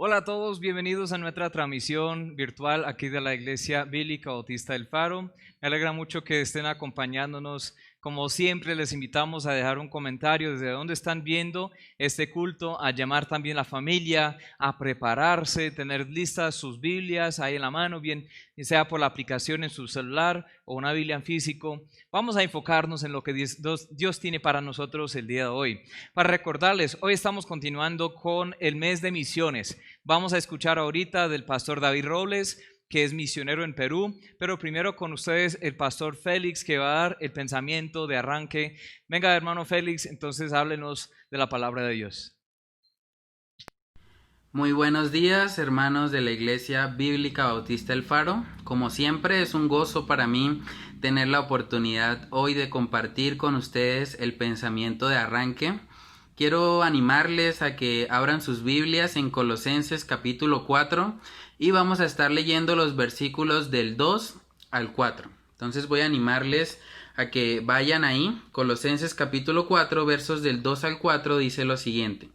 Hola a todos, bienvenidos a nuestra transmisión virtual aquí de la Iglesia Bíblica Bautista del Faro. Me alegra mucho que estén acompañándonos. Como siempre, les invitamos a dejar un comentario desde donde están viendo este culto, a llamar también a la familia, a prepararse, tener listas sus Biblias ahí en la mano, bien sea por la aplicación en su celular o una Biblia en físico. Vamos a enfocarnos en lo que Dios tiene para nosotros el día de hoy. Para recordarles, hoy estamos continuando con el mes de misiones. Vamos a escuchar ahorita del pastor David Robles, que es misionero en Perú, pero primero con ustedes el pastor Félix, que va a dar el pensamiento de arranque. Venga, hermano Félix, entonces háblenos de la palabra de Dios. Muy buenos días, hermanos de la Iglesia Bíblica Bautista del Faro. Como siempre, es un gozo para mí tener la oportunidad hoy de compartir con ustedes el pensamiento de arranque. Quiero animarles a que abran sus Biblias en Colosenses capítulo 4 y vamos a estar leyendo los versículos del 2 al 4. Entonces voy a animarles a que vayan ahí. Colosenses capítulo 4, versos del 2 al 4 dice lo siguiente: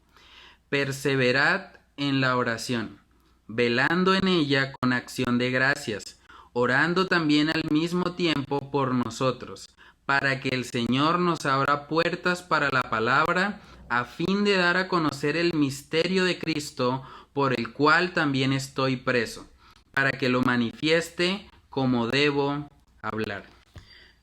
Perseverad en la oración, velando en ella con acción de gracias, orando también al mismo tiempo por nosotros, para que el Señor nos abra puertas para la palabra, a fin de dar a conocer el misterio de Cristo, por el cual también estoy preso, para que lo manifieste como debo hablar.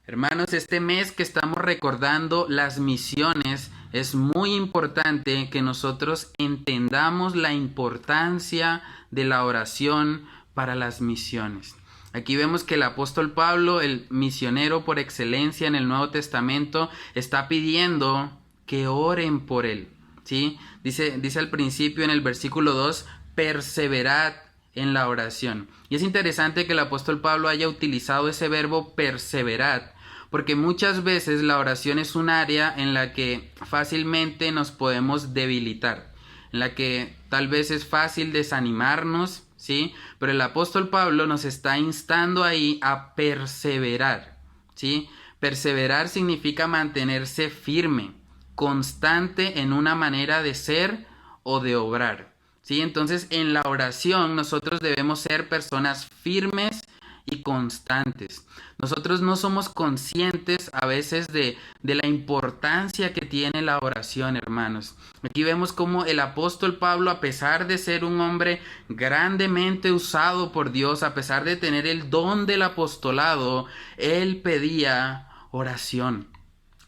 Hermanos, este mes que estamos recordando las misiones, es muy importante que nosotros entendamos la importancia de la oración para las misiones. Aquí vemos que el apóstol Pablo, el misionero por excelencia en el Nuevo Testamento, está pidiendo que oren por él, ¿sí? Dice al principio en el versículo 2, perseverad en la oración. Y es interesante que el apóstol Pablo haya utilizado ese verbo perseverar, porque muchas veces la oración es un área en la que fácilmente nos podemos debilitar, en la que tal vez es fácil desanimarnos, ¿sí? Pero el apóstol Pablo nos está instando ahí a perseverar, ¿sí? Perseverar significa mantenerse firme, constante en una manera de ser o de obrar, ¿sí? Entonces, en la oración nosotros debemos ser personas firmes y constantes. Nosotros no somos conscientes a veces de la importancia que tiene la oración, hermanos. Aquí vemos cómo el apóstol Pablo, a pesar de ser un hombre grandemente usado por Dios, a pesar de tener el don del apostolado, él pedía oración.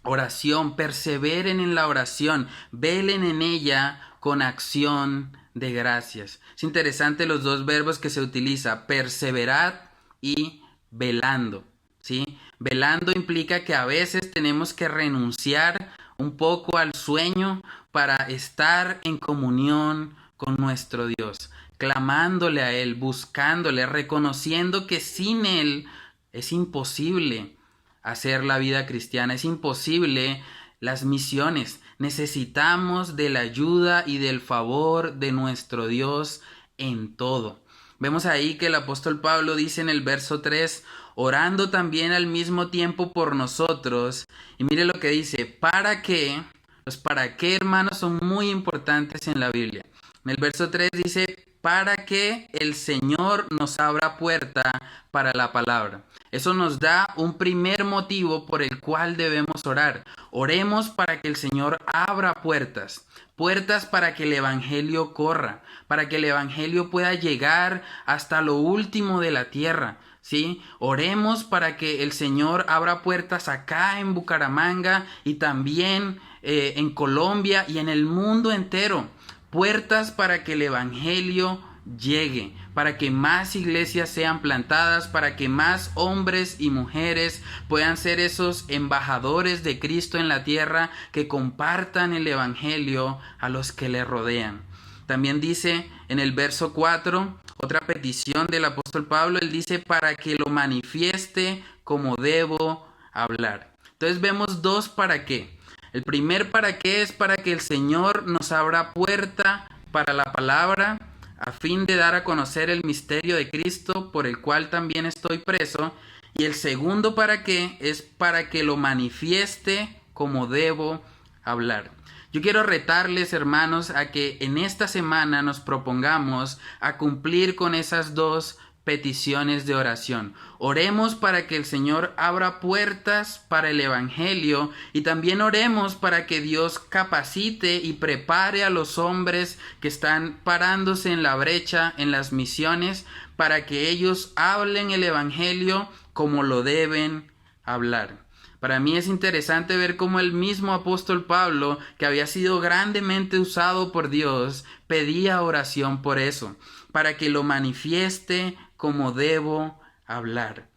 Oración, perseveren en la oración, velen en ella con acción de gracias. Es interesante los dos verbos que se utiliza, perseverad y velando, ¿sí? Velando implica que a veces tenemos que renunciar un poco al sueño para estar en comunión con nuestro Dios, clamándole a Él, buscándole, reconociendo que sin Él es imposible hacer la vida cristiana, es imposible las misiones. Necesitamos de la ayuda y del favor de nuestro Dios en todo. Vemos ahí que el apóstol Pablo dice en el verso 3, orando también al mismo tiempo por nosotros. Y mire lo que dice, ¿para qué? Los para qué, hermanos, son muy importantes en la Biblia. En el verso 3 dice, para que el Señor nos abra puerta para la palabra. Eso nos da un primer motivo por el cual debemos orar. Oremos para que el Señor abra puertas. Puertas para que el Evangelio corra, para que el Evangelio pueda llegar hasta lo último de la tierra, ¿sí? Oremos para que el Señor abra puertas acá en Bucaramanga y también en Colombia y en el mundo entero. Puertas para que el Evangelio llegue, para que más iglesias sean plantadas, para que más hombres y mujeres puedan ser esos embajadores de Cristo en la tierra que compartan el Evangelio a los que le rodean. También dice en el verso 4, otra petición del apóstol Pablo, él dice, para que lo manifieste como debo hablar. Entonces vemos dos para qué. El primer para qué es para que el Señor nos abra puerta para la palabra, a fin de dar a conocer el misterio de Cristo, por el cual también estoy preso. Y el segundo para qué es para que lo manifieste como debo hablar. Yo quiero retarles, hermanos, a que en esta semana nos propongamos a cumplir con esas dos peticiones de oración. Oremos para que el Señor abra puertas para el Evangelio y también oremos para que Dios capacite y prepare a los hombres que están parándose en la brecha en las misiones para que ellos hablen el Evangelio como lo deben hablar. Para mí es interesante ver cómo el mismo apóstol Pablo, que había sido grandemente usado por Dios, pedía oración por eso, para que lo manifieste como debo hablar.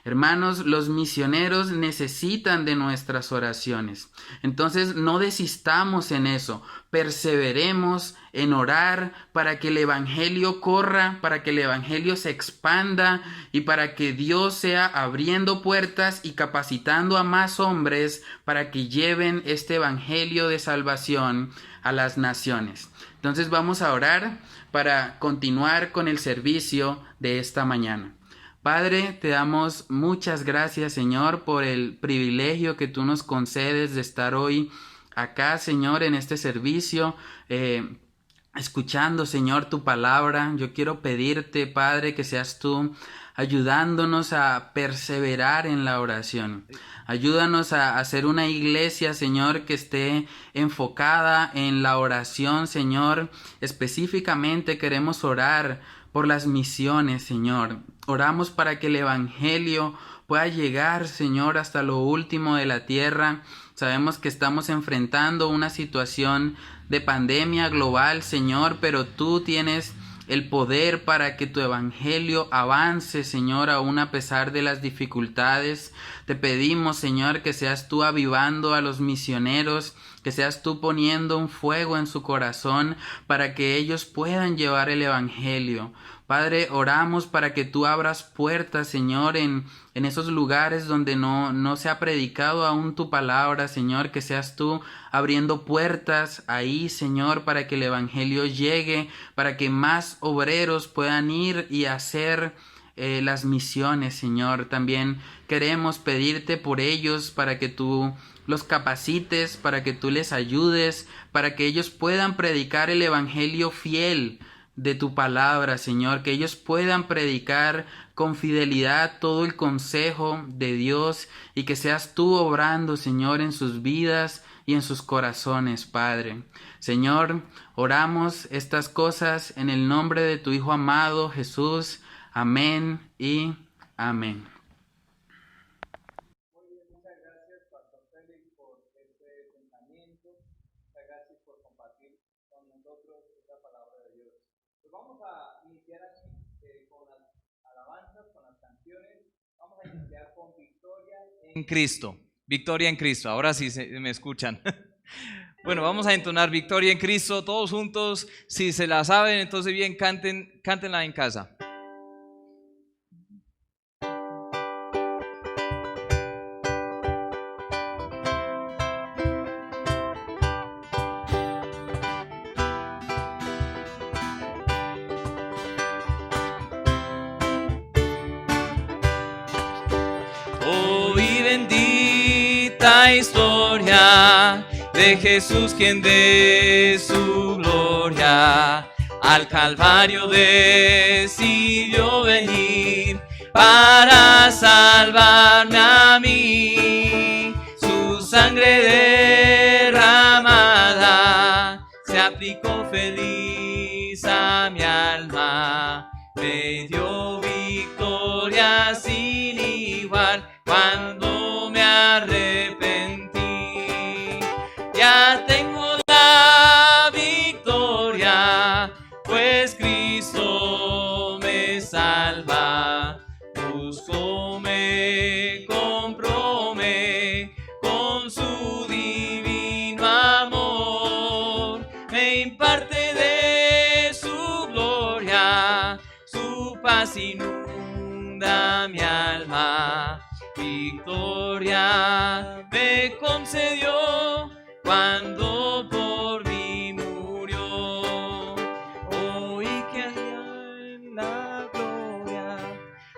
Hermanos, los misioneros necesitan de nuestras oraciones. Entonces no desistamos en eso. Perseveremos en orar para que el Evangelio corra, para que el Evangelio se expanda y para que Dios sea abriendo puertas y capacitando a más hombres para que lleven este Evangelio de salvación a las naciones. Entonces vamos a orar para continuar con el servicio de esta mañana. Padre, te damos muchas gracias, Señor, por el privilegio que tú nos concedes de estar hoy acá, Señor, en este servicio, escuchando, Señor, tu palabra. Yo quiero pedirte, Padre, que seas tú ayudándonos a perseverar en la oración. Ayúdanos a hacer una iglesia, Señor, que esté enfocada en la oración, Señor. Específicamente queremos orar por las misiones, Señor. Oramos para que el Evangelio pueda llegar, Señor, hasta lo último de la tierra. Sabemos que estamos enfrentando una situación de pandemia global, Señor, pero tú tienes el poder para que tu Evangelio avance, Señor, aún a pesar de las dificultades. Te pedimos, Señor, que seas tú avivando a los misioneros, que seas tú poniendo un fuego en su corazón para que ellos puedan llevar el Evangelio. Padre, oramos para que tú abras puertas, Señor, en esos lugares donde no se ha predicado aún tu palabra, Señor, que seas tú abriendo puertas ahí, Señor, para que el Evangelio llegue, para que más obreros puedan ir y hacer las misiones, Señor. También queremos pedirte por ellos para que tú los capacites, para que tú les ayudes, para que ellos puedan predicar el Evangelio fiel de tu palabra, Señor, que ellos puedan predicar con fidelidad todo el consejo de Dios y que seas tú obrando, Señor, en sus vidas y en sus corazones, Padre. Señor, oramos estas cosas en el nombre de tu Hijo amado, Jesús. Amén y amén. Muy bien, muchas gracias, Pastor Félix, por este pensamiento. Muchas gracias por compartir con nosotros esta palabra de Dios. Pues vamos a iniciar aquí con las alabanzas, con las canciones. Vamos a iniciar con Victoria en Cristo. Victoria en Cristo. Ahora sí me escuchan. Bueno, vamos a entonar Victoria en Cristo todos juntos. Si se la saben, entonces bien, cántenla en casa. Bendita historia de Jesús, quien de su gloria al Calvario decidió venir para salvarme a mí. Su sangre derramada se aplicó feliz a mi alma, me dio victoria sin igual. Cuando me arrepentí, ya tengo la victoria, pues Cristo me salva. Buscó, me compró, con su divino amor, me imparte de su gloria, su paz inunda mi alma. Victoria me concedió cuando por mí murió. Hoy que allá en la gloria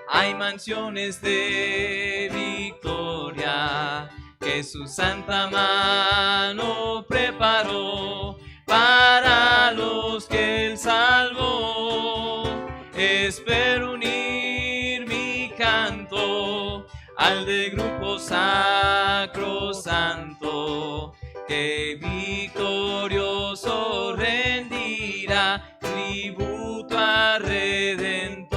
hay mansiones de victoria, que que su santa mano preparó para los que Él salvó. Espero unir mi canto al de grupo sacrosanto, que victorioso rendirá tributo al Redentor.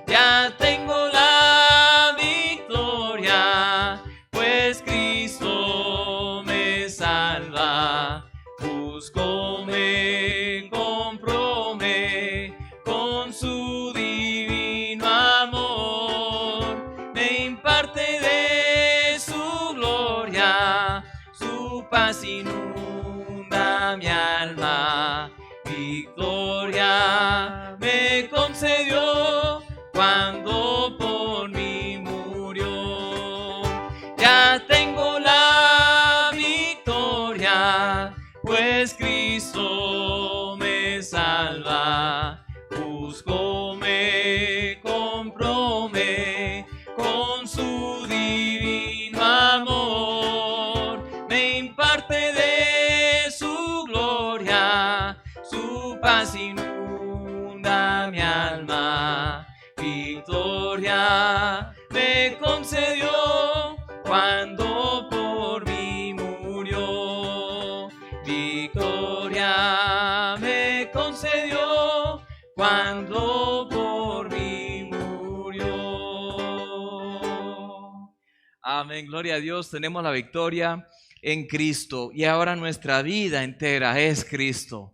Ya tengo la victoria, pues Cristo me salva. Buscóme, compróme con su divino amor. Me imparte de su gloria, su paz inunda mi alma. Victoria me concedió cuando por mí murió. Ya tengo la victoria, pues Cristo me salva. Buscóme, compróme con su divino amor. Me imparte de su gloria, su paz inunda mi alma. Victoria me concedió cuando por mí murió. Victoria me concedió cuando por mí murió. Amén, gloria a Dios. Tenemos la victoria en Cristo y ahora nuestra vida entera es Cristo.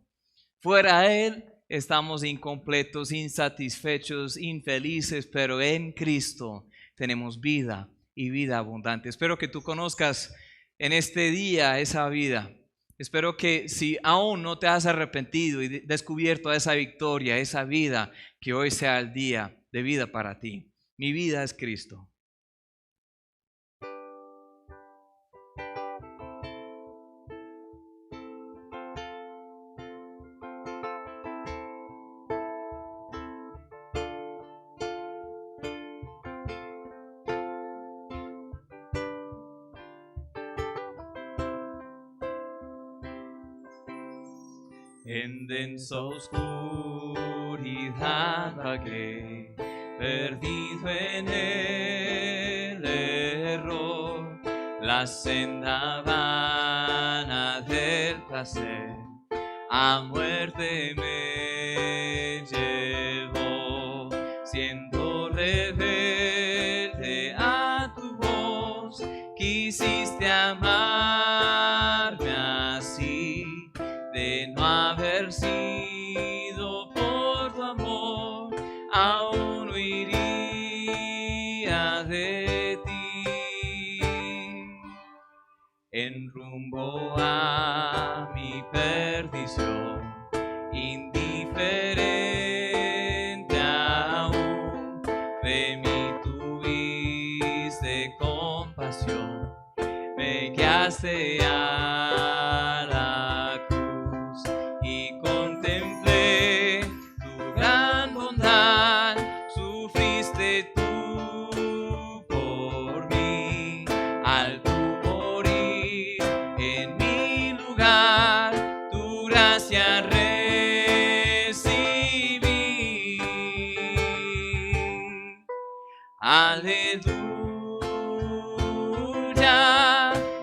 Fuera de Él estamos incompletos, insatisfechos, infelices, pero en Cristo tenemos vida y vida abundante. Espero que tú conozcas en este día esa vida. Espero que si aún no te has arrepentido y descubierto esa victoria, esa vida, que hoy sea el día de vida para ti. Mi vida es Cristo. En densa oscuridad vagué, perdido en el error, la senda vana del placer a muerte me llevó. Siendo rebelde a tu voz, quisiste amarme así. De no haber sido por tu amor, aún huiría de ti. En rumbo a mi perdición, indiferente aún, de mí tuviste compasión, me guiaste a la cruz y contemplé tu gran bondad. Sufriste tú por mí, al tu morir en mi lugar, tu gracia recibí. Aleluya,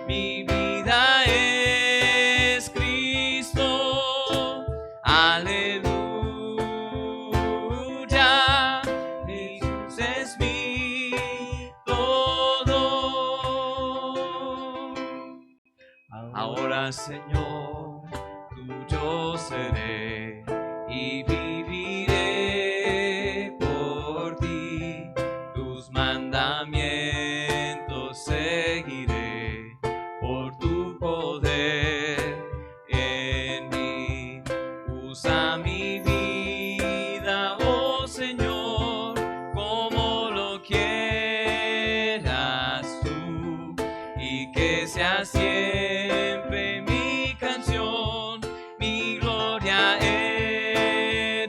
mi vida es Cristo. Aleluya, Jesús es mi todo. Ahora, Señor, tuyo seré y viviré por ti. Tus mandamientos seguiré por tu poder en mí. Usa mi vida, oh Señor, como lo quieras tú, y que sea siempre mi canción, mi gloria es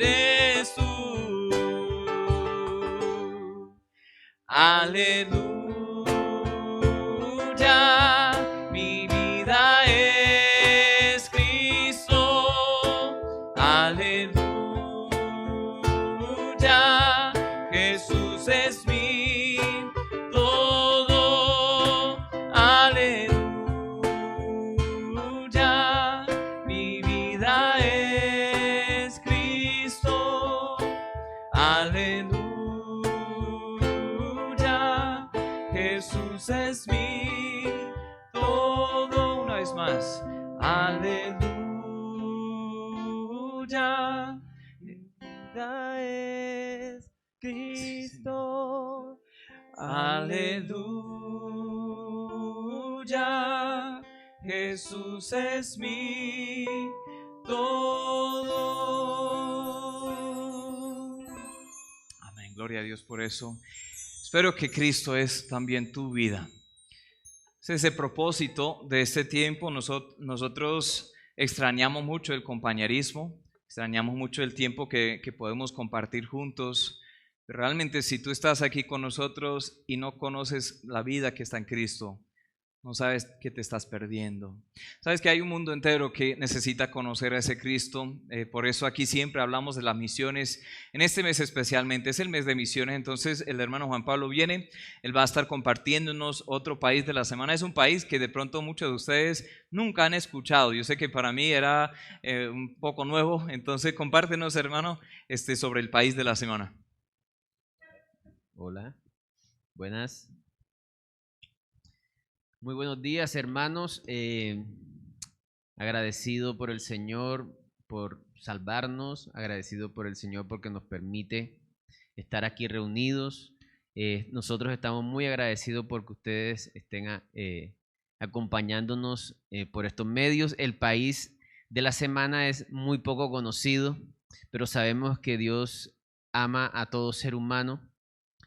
más. Aleluya. Vida es Cristo. Aleluya. Jesús es mi todo. Amén. Gloria a Dios por eso. Espero que Cristo es también tu vida. Es ese propósito de este tiempo. Nosotros extrañamos mucho el compañerismo, extrañamos mucho el tiempo que podemos compartir juntos. Pero realmente, si tú estás aquí con nosotros y no conoces la vida que está en Cristo, no sabes que te estás perdiendo. Sabes que hay un mundo entero que necesita conocer a ese Cristo. Por eso aquí siempre hablamos de las misiones. En este mes especialmente es el mes de misiones. Entonces el hermano Juan Pablo viene. Él va a estar compartiéndonos otro país de la semana. Es un país que de pronto muchos de ustedes nunca han escuchado. Yo sé que para mí era un poco nuevo. Entonces compártenos, hermano, sobre el país de la semana. Hola, buenas. Muy buenos días, hermanos. Agradecido por el Señor por salvarnos, agradecido por el Señor porque nos permite estar aquí reunidos. Nosotros estamos muy agradecidos porque ustedes estén acompañándonos por estos medios. El país de la semana es muy poco conocido, pero sabemos que Dios ama a todo ser humano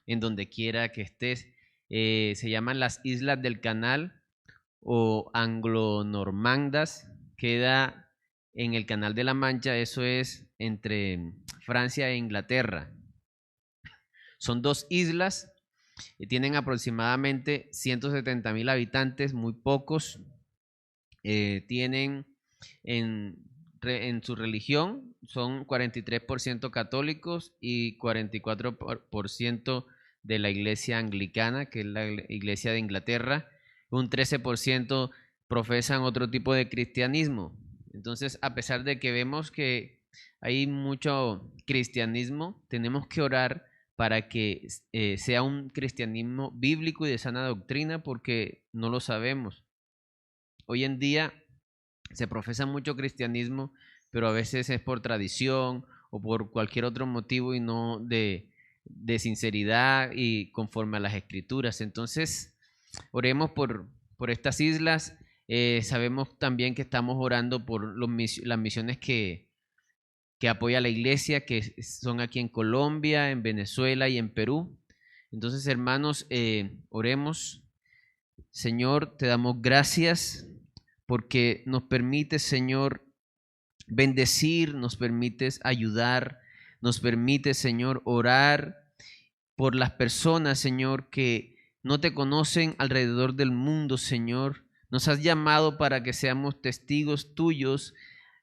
en donde quiera que estés. Se llaman las Islas del Canal o Anglo-Normandas, queda en el Canal de la Mancha, eso es entre Francia e Inglaterra. Son dos islas, tienen aproximadamente 170,000 habitantes, muy pocos. Tienen en su religión, son 43% católicos y 44% de la iglesia anglicana, que es la iglesia de Inglaterra. Un 13% profesan otro tipo de cristianismo. Entonces, a pesar de que vemos que hay mucho cristianismo, tenemos que orar para que sea un cristianismo bíblico y de sana doctrina, porque no lo sabemos. Hoy en día se profesa mucho cristianismo, pero a veces es por tradición o por cualquier otro motivo y no de sinceridad y conforme a las escrituras. Entonces, oremos por estas islas. Sabemos también que estamos orando por las misiones que apoya la iglesia, que son aquí en Colombia, en Venezuela y en Perú. Entonces, hermanos, oremos. Señor, te damos gracias porque nos permites, Señor, bendecir, nos permites ayudar, nos permites, Señor, orar por las personas, Señor, que no te conocen alrededor del mundo, Señor. Nos has llamado para que seamos testigos tuyos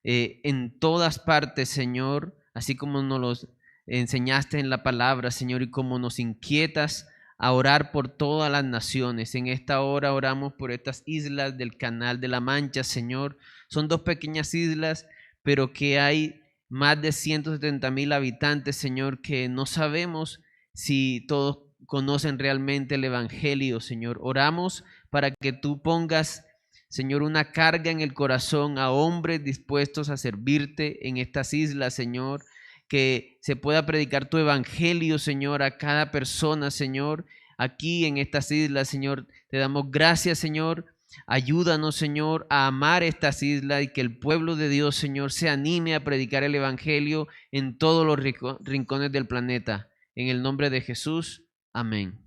en todas partes, Señor, así como nos los enseñaste en la palabra, Señor, y como nos inquietas a orar por todas las naciones. En esta hora oramos por estas islas del Canal de la Mancha, Señor. Son dos pequeñas islas, pero que hay más de 170,000 habitantes, Señor, que no sabemos si todos conocen realmente el Evangelio, Señor. Oramos para que tú pongas, Señor, una carga en el corazón a hombres dispuestos a servirte en estas islas, Señor, que se pueda predicar tu evangelio, Señor, a cada persona, Señor, aquí en estas islas, Señor. Te damos gracias, Señor. Ayúdanos, Señor, a amar estas islas y que el pueblo de Dios, Señor, se anime a predicar el evangelio en todos los rincones del planeta. En el nombre de Jesús, amén.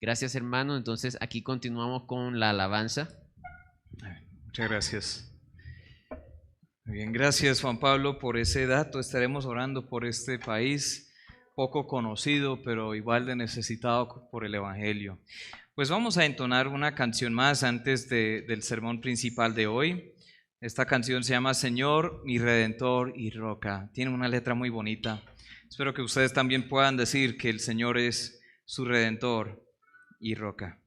Gracias, hermano. Entonces, aquí continuamos con la alabanza. Muchas gracias. Muy bien, gracias Juan Pablo por ese dato. Estaremos orando por este país poco conocido, pero igual de necesitado por el Evangelio. Pues vamos a entonar una canción más antes del sermón principal de hoy. Esta canción se llama Señor, mi Redentor y Roca. Tiene una letra muy bonita. Espero que ustedes también puedan decir que el Señor es su Redentor y Roca.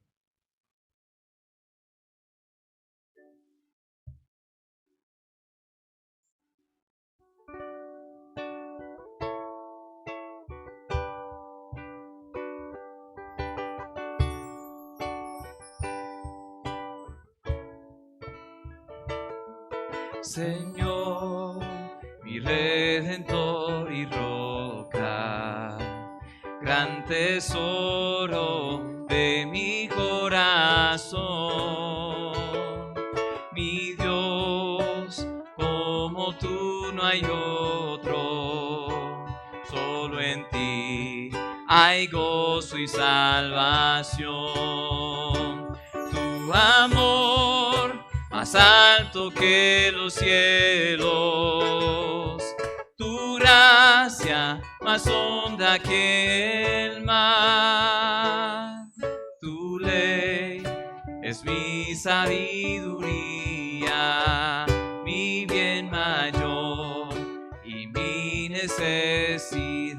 Señor, mi Redentor y roca, gran tesoro de mi corazón. Mi Dios, como tú no hay otro, solo en ti hay gozo y salvación. Tu amor más alto que los cielos, tu gracia más honda que el mar. Tu ley es mi sabiduría, mi bien mayor y mi necesidad.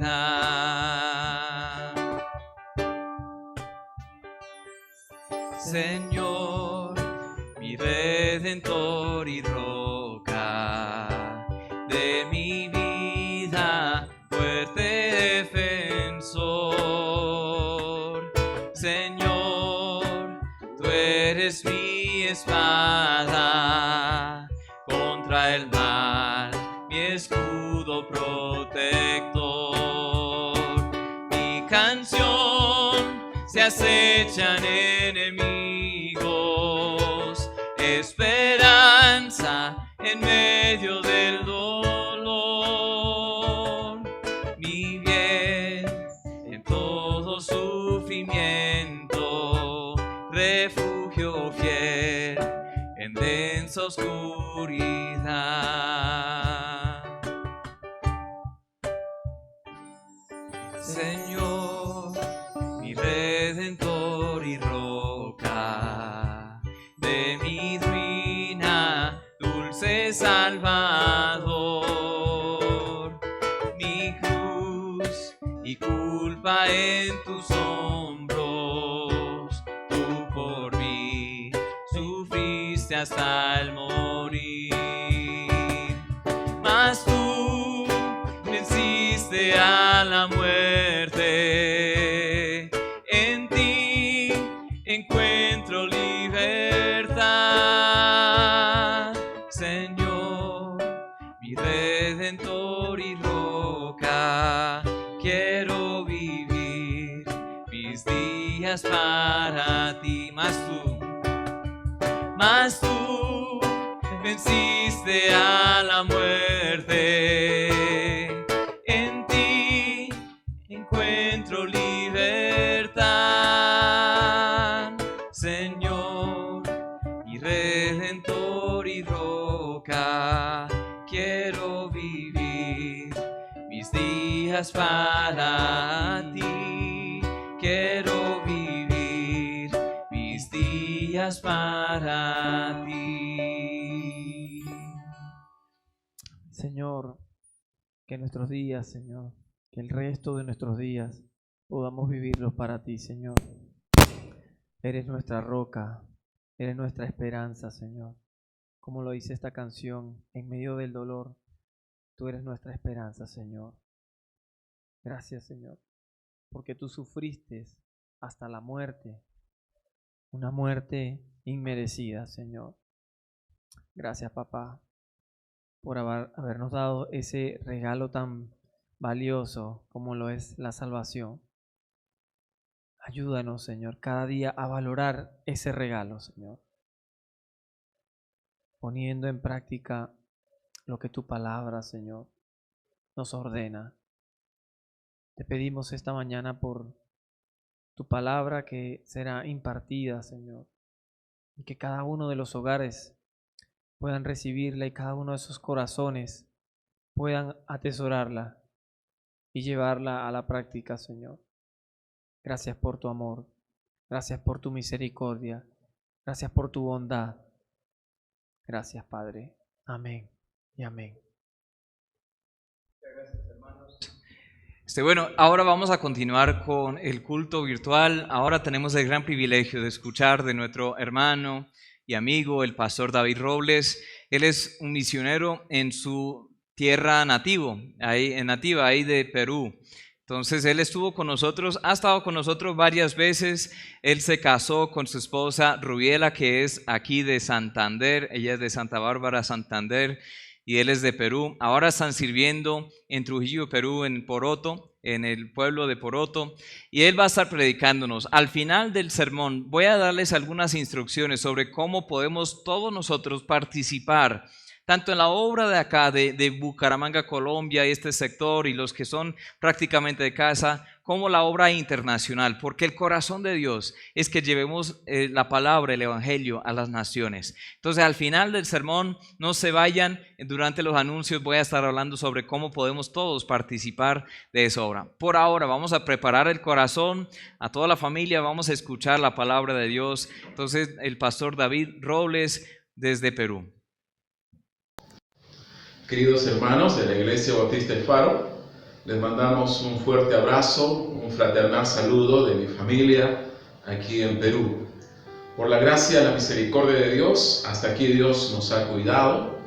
Señor, mi Redentor y roca de mi vida, fuerte defensor. Señor, tú eres mi espada contra el mal, mi escudo protector. Mi canción se acechan enemigos, esperanza en medio del dolor, mi bien en todo sufrimiento, refugio fiel en densa oscuridad. Señor, mi Redentor y roca de mi ruina, dulce Salvador. Mi cruz y culpa en tus hombros, tú por mí sufriste hasta el morir. Mas tú venciste a la muerte, en ti encuentro libertad. Señor, mi Redentor y roca, quiero vivir mis días para ti. Mas tú venciste a la muerte, en ti encuentro libertad. Señor, mi Redentor y roca, quiero vivir mis días para ti. Quiero vivir mis días para ti. Señor, que nuestros días, Señor, que el resto de nuestros días podamos vivirlos para ti, Señor. Eres nuestra roca, eres nuestra esperanza, Señor. Como lo dice esta canción, en medio del dolor, tú eres nuestra esperanza, Señor. Gracias, Señor, porque tú sufriste hasta la muerte, una muerte inmerecida, Señor. Gracias, papá, por habernos dado ese regalo tan valioso como lo es la salvación. Ayúdanos, Señor, cada día a valorar ese regalo, Señor, poniendo en práctica lo que tu palabra, Señor, nos ordena. Te pedimos esta mañana por tu palabra que será impartida, Señor, y que cada uno de los hogares puedan recibirla y cada uno de esos corazones puedan atesorarla y llevarla a la práctica, Señor. Gracias por tu amor, gracias por tu misericordia, gracias por tu bondad. Gracias, Padre. Amén y amén. Bueno, ahora vamos a continuar con el culto virtual. Ahora tenemos el gran privilegio de escuchar de nuestro hermano y amigo, el pastor David Robles. Él es un misionero en su tierra nativa, ahí de Perú. Entonces él estuvo con nosotros, ha estado con nosotros varias veces. Él se casó con su esposa Rubiela, que es aquí de Santander. Ella es de Santa Bárbara, Santander, y él es de Perú. Ahora están sirviendo en Trujillo, Perú, en Poroto, en el pueblo de Poroto, y él va a estar predicándonos. Al final del sermón voy a darles algunas instrucciones sobre cómo podemos todos nosotros participar tanto en la obra de acá, de Bucaramanga, Colombia, y este sector, y los que son prácticamente de casa, como la obra internacional, porque el corazón de Dios es que llevemos la palabra, el evangelio a las naciones. Entonces, al final del sermón, no se vayan, durante los anuncios voy a estar hablando sobre cómo podemos todos participar de esa obra. Por ahora, vamos a preparar el corazón, a toda la familia, vamos a escuchar la palabra de Dios. Entonces, el pastor David Robles, desde Perú. Queridos hermanos de la Iglesia Bautista El Faro, les mandamos un fuerte abrazo, un fraternal saludo de mi familia aquí en Perú. Por la gracia y la misericordia de Dios, hasta aquí Dios nos ha cuidado.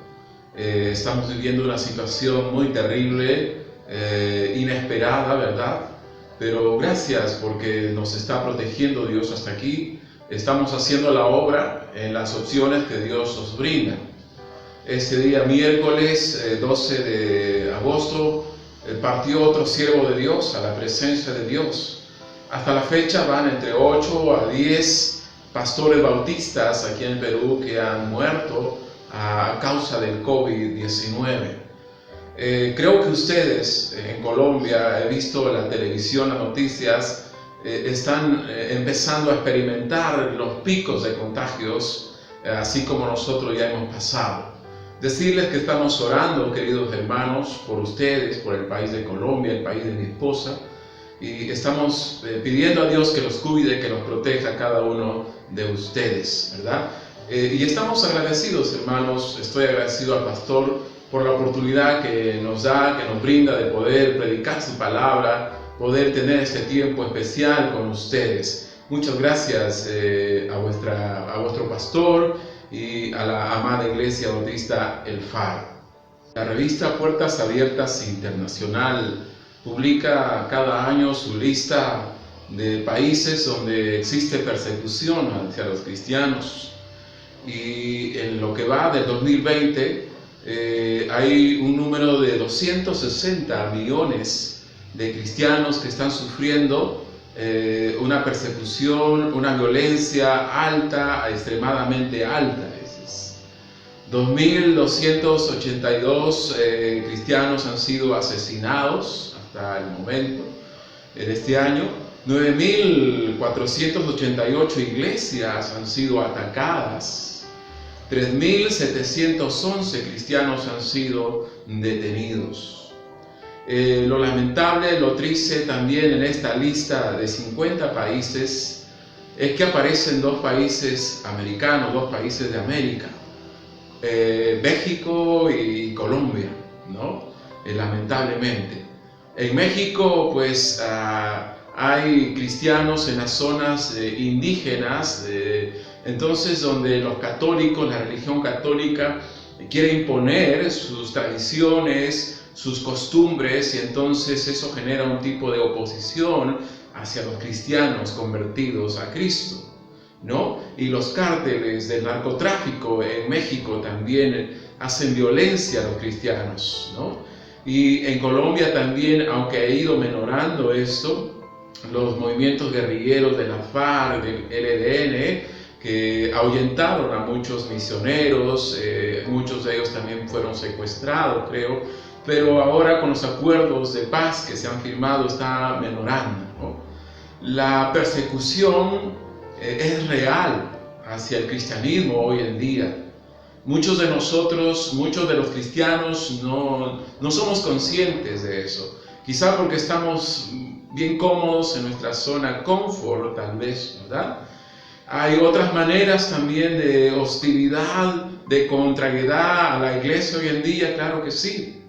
Estamos viviendo una situación muy terrible, inesperada, ¿verdad? Pero gracias porque nos está protegiendo Dios hasta aquí. Estamos haciendo la obra en las opciones que Dios nos brinda. Este día miércoles 12 de agosto partió otro siervo de Dios a la presencia de Dios. Hasta la fecha van entre 8 a 10 pastores bautistas aquí en Perú que han muerto a causa del COVID-19. Creo que ustedes en Colombia, he visto la televisión, las noticias, están empezando a experimentar los picos de contagios, así como nosotros ya hemos pasado. Decirles que estamos orando, queridos hermanos, por ustedes, por el país de Colombia, el país de mi esposa, y estamos pidiendo a Dios que los cuide, que los proteja a cada uno de ustedes, ¿verdad? Y estamos agradecidos, hermanos, estoy agradecido al pastor por la oportunidad que nos da, que nos brinda de poder predicar su palabra, poder tener este tiempo especial con ustedes. Muchas gracias a vuestro pastor y a la amada Iglesia Bautista El Faro. La revista Puertas Abiertas Internacional publica cada año su lista de países donde existe persecución hacia los cristianos. Y en lo que va del 2020 hay un número de 260 millones de cristianos que están sufriendo una persecución, una violencia alta, extremadamente alta. 2.282 cristianos han sido asesinados hasta el momento en este año. 9.488 iglesias han sido atacadas. 3.711 cristianos han sido detenidos. Lo lamentable, lo triste también en esta lista de 50 países es que aparecen dos países americanos, dos países de América, México y Colombia, ¿no? Lamentablemente. En México, pues, hay cristianos en las zonas indígenas, entonces donde los católicos, la religión católica, quiere imponer sus tradiciones, sus costumbres, y entonces eso genera un tipo de oposición hacia los cristianos convertidos a Cristo, ¿no? Y los cárteles del narcotráfico en México también hacen violencia a los cristianos, ¿no? Y en Colombia también, aunque ha ido menorando esto, los movimientos guerrilleros de la FARC, del ELN, que ahuyentaron a muchos misioneros, muchos de ellos también fueron secuestrados, creo, pero ahora con los acuerdos de paz que se han firmado está menorando, ¿no? La persecución es real hacia el cristianismo hoy en día. Muchos de nosotros, muchos de los cristianos no somos conscientes de eso. Quizá porque estamos bien cómodos en nuestra zona confort, tal vez, ¿verdad? Hay otras maneras también de hostilidad, de contrariedad a la iglesia hoy en día, claro que sí.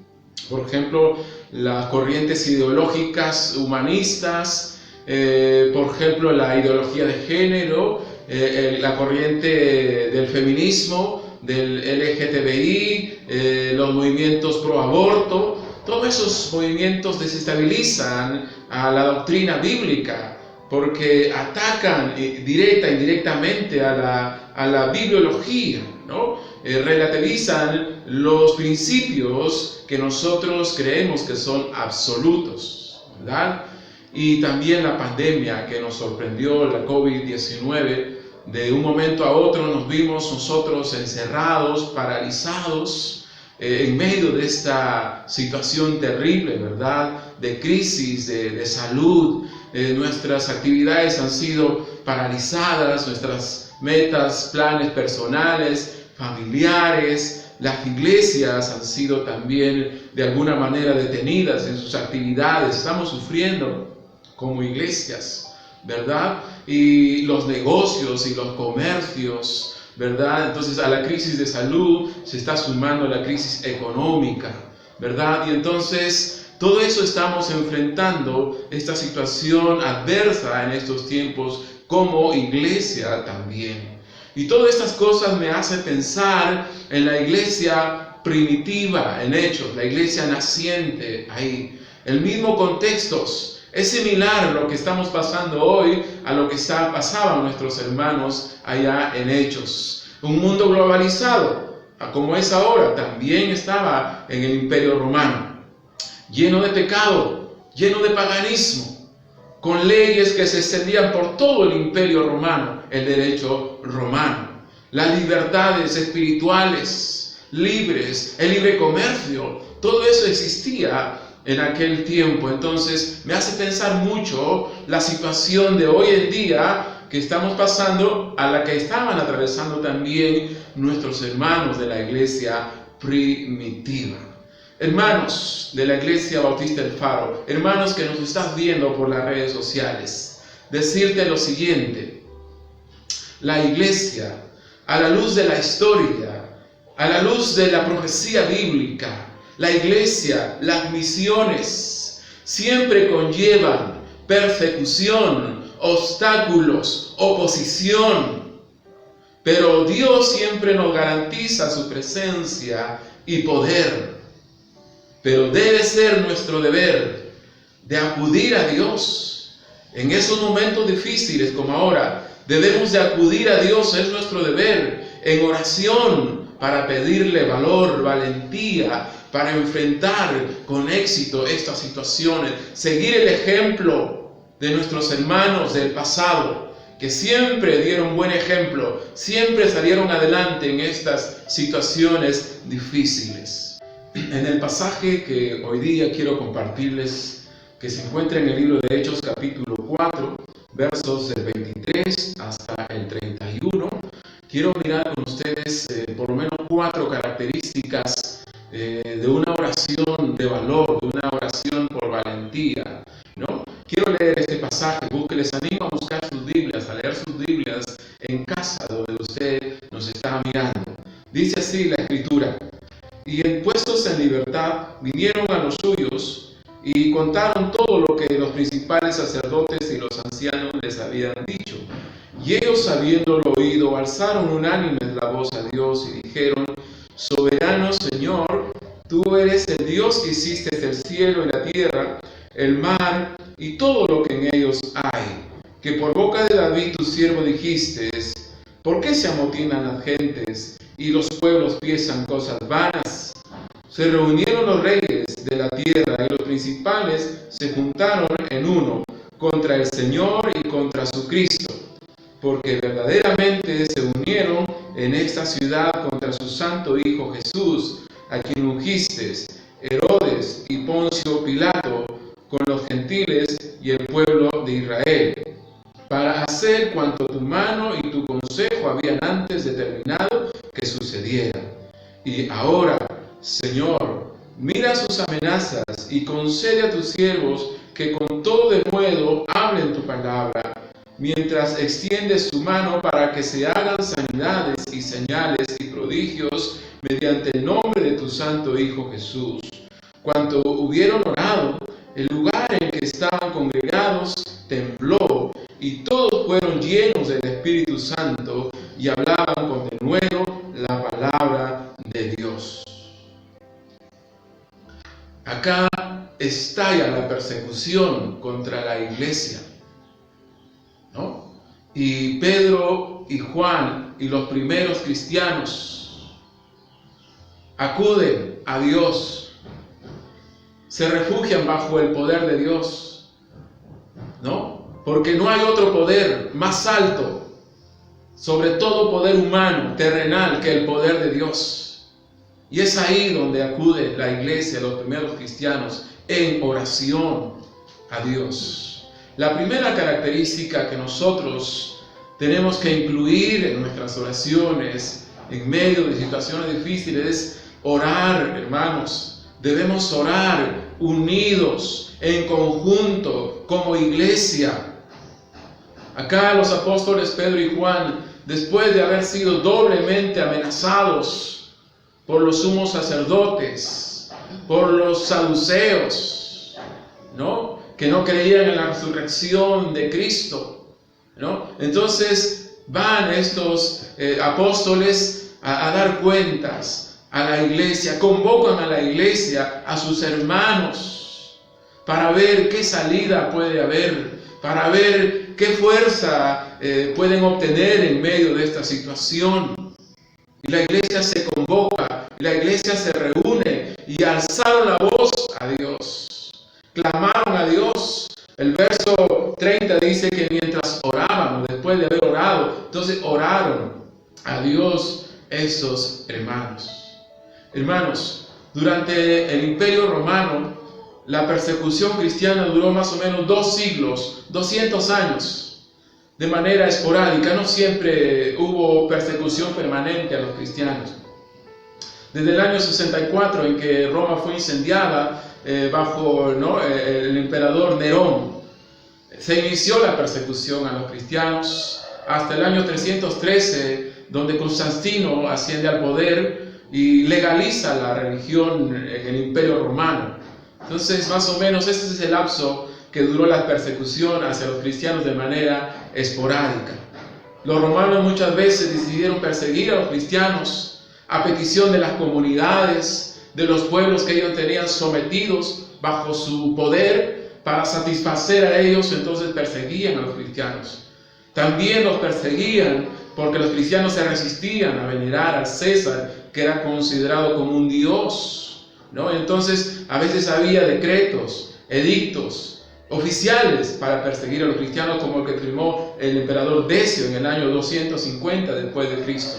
Por ejemplo, las corrientes ideológicas humanistas, por ejemplo, la ideología de género, la corriente del feminismo, del LGTBI, los movimientos pro aborto, Todos esos movimientos desestabilizan a la doctrina bíblica porque atacan directa e indirectamente a la bibliología, ¿no? Relativizan los principios que nosotros creemos que son absolutos, ¿verdad? Y también la pandemia que nos sorprendió, la COVID-19, de un momento a otro nos vimos nosotros encerrados, paralizados, en medio de esta situación terrible, ¿verdad? De crisis, de salud. Nuestras actividades han sido paralizadas, nuestras metas, planes personales, familiares. Las iglesias han sido también de alguna manera detenidas en sus actividades. Estamos sufriendo como iglesias, ¿verdad? Y los negocios y los comercios, ¿verdad? Entonces a la crisis de salud se está sumando la crisis económica, ¿verdad? Y entonces todo eso estamos enfrentando, esta situación adversa en estos tiempos como iglesia también. Y todas estas cosas me hacen pensar en la iglesia primitiva, en Hechos, la iglesia naciente ahí. El mismo contexto. Es similar lo que estamos pasando hoy a lo que pasaban nuestros hermanos allá en Hechos. Un mundo globalizado, como es ahora, también estaba en el Imperio Romano, lleno de pecado, lleno de paganismo, con leyes que se extendían por todo el Imperio Romano, el derecho romano, las libertades espirituales, libres, el libre comercio, todo eso existía en aquel tiempo. Entonces me hace pensar mucho la situación de hoy en día que estamos pasando, a la que estaban atravesando también nuestros hermanos de la iglesia primitiva. Hermanos de la Iglesia Bautista El Faro, hermanos que nos estás viendo por las redes sociales, decirte lo siguiente: la iglesia, a la luz de la historia, a la luz de la profecía bíblica, la iglesia, las misiones, siempre conllevan persecución, obstáculos, oposición. Pero Dios siempre nos garantiza su presencia y poder. Pero debe ser nuestro deber de acudir a Dios. En esos momentos difíciles como ahora, debemos de acudir a Dios, es nuestro deber, en oración, para pedirle valor, valentía, para enfrentar con éxito estas situaciones, seguir el ejemplo de nuestros hermanos del pasado, que siempre dieron buen ejemplo, siempre salieron adelante en estas situaciones difíciles. En el pasaje que hoy día quiero compartirles, que se encuentra en el libro de Hechos capítulo 4, versos del 23 hasta el 31, quiero mirar con ustedes por lo menos 4 características de una oración de valor, de una oración por valentía, ¿no? Quiero leer este pasaje, les animo a buscar sus Biblias, a leer sus Biblias en casa donde usted nos está mirando. Dice así la Escritura: y puestos en libertad vinieron a los suyos y contaron todo lo que los principales sacerdotes y los ancianos les habían dicho. Y ellos, habiéndolo oído, alzaron unánimes la voz a Dios y dijeron: soberano Señor, tú eres el Dios que hiciste el cielo y la tierra, el mar y todo lo que en ellos hay, que por boca de David tu siervo dijiste: ¿por qué se amotinan las gentes y los pueblos piensan cosas vanas? Se reunieron los reyes de la tierra y los principales se juntaron en uno contra el Señor y contra su Cristo, porque verdaderamente se unieron en esta ciudad contra su santo Hijo Jesús, a quien ungiste, Herodes y Poncio Pilato, con los gentiles y el pueblo de Israel, para hacer cuanto tu mano y tu consejo habían antes determinado que sucediera. Y ahora, Señor, mira sus amenazas y concede a tus siervos que con todo denuedo hablen tu palabra, mientras extiendes tu mano para que se hagan sanidades y señales y prodigios mediante el nombre de tu santo Hijo Jesús. Cuando hubieron orado, el lugar en que estaban congregados tembló, y todos fueron llenos del Espíritu Santo y hablaban con denuedo la palabra de Dios. acá estalla la persecución contra la iglesia, ¿no? Y Pedro y Juan y los primeros cristianos acuden a Dios, se refugian bajo el poder de Dios, ¿no? Porque no hay otro poder más alto sobre todo poder humano, terrenal, que el poder de Dios. Y es ahí donde acude la iglesia, los primeros cristianos, en oración a Dios. La primera característica que nosotros tenemos que incluir en nuestras oraciones, en medio de situaciones difíciles, es orar, hermanos. Debemos orar unidos, en conjunto, como iglesia. Acá los apóstoles Pedro y Juan, después de haber sido doblemente amenazados por los sumos sacerdotes, por los saduceos, ¿no?, que no creían en la resurrección de Cristo, ¿no? Entonces van estos apóstoles a dar cuentas a la iglesia, convocan a la iglesia, a sus hermanos, para ver qué salida puede haber, para ver qué fuerza pueden obtener en medio de esta situación. Y la iglesia se convoca, la iglesia se reúne y alzaron la voz a Dios. Clamaron a Dios. El verso 30 dice que mientras oraban, después de haber orado, entonces oraron a Dios esos hermanos. Hermanos, durante el Imperio Romano, la persecución cristiana duró más o menos 2 siglos, 200 años, de manera esporádica. No siempre hubo persecución permanente a los cristianos. Desde el año 64, en que Roma fue incendiada bajo el emperador Nerón, se inició la persecución a los cristianos, hasta el año 313, donde Constantino asciende al poder y legaliza la religión en el Imperio Romano. Entonces, más o menos, este es el lapso que duró la persecución hacia los cristianos de manera esporádica. Los romanos muchas veces decidieron perseguir a los cristianos a petición de las comunidades, de los pueblos que ellos tenían sometidos bajo su poder, para satisfacer a ellos. Entonces perseguían a los cristianos. También los perseguían porque los cristianos se resistían a venerar al César, que era considerado como un dios, ¿no? Entonces a veces había decretos, edictos oficiales para perseguir a los cristianos, como el que firmó el emperador Decio en el año 250 después de Cristo.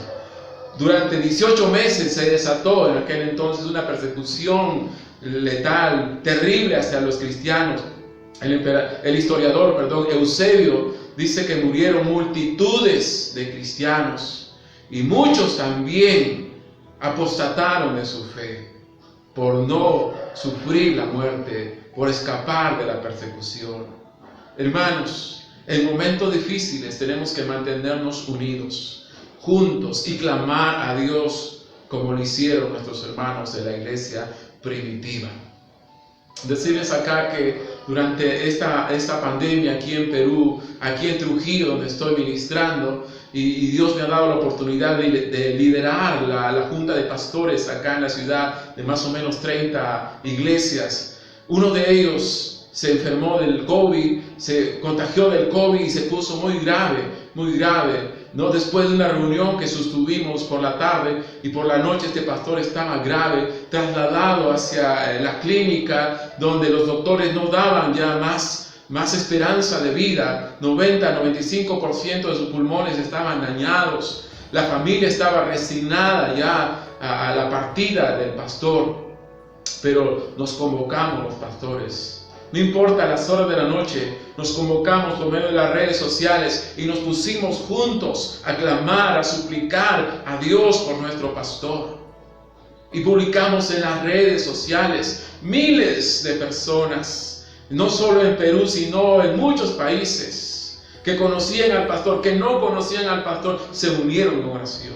Durante 18 meses se desató en aquel entonces una persecución letal, terrible hacia los cristianos. El historiador Eusebio dice que murieron multitudes de cristianos y muchos también apostataron de su fe por no sufrir la muerte, por escapar de la persecución. Hermanos, en momentos difíciles tenemos que mantenernos unidos, juntos, y clamar a Dios como lo hicieron nuestros hermanos de la iglesia primitiva. Decirles acá que durante esta pandemia aquí en Perú, aquí en Trujillo, donde estoy ministrando, y Dios me ha dado la oportunidad de liderar la junta de pastores acá en la ciudad, de más o menos 30 iglesias. Uno de ellos se enfermó del COVID, se contagió del COVID y se puso muy grave, ¿no? Después de una reunión que sostuvimos por la tarde y por la noche, este pastor estaba grave, trasladado hacia la clínica, donde los doctores no daban ya más esperanza de vida. 90-95% de sus pulmones estaban dañados. La familia estaba resignada ya a la partida del pastor. Pero nos convocamos los pastores. No importa las horas de la noche, nos convocamos por medio de las redes sociales y nos pusimos juntos a clamar, a suplicar a Dios por nuestro pastor. Y publicamos en las redes sociales miles de personas, no solo en Perú, sino en muchos países, que conocían al pastor, que no conocían al pastor, se unieron en oración.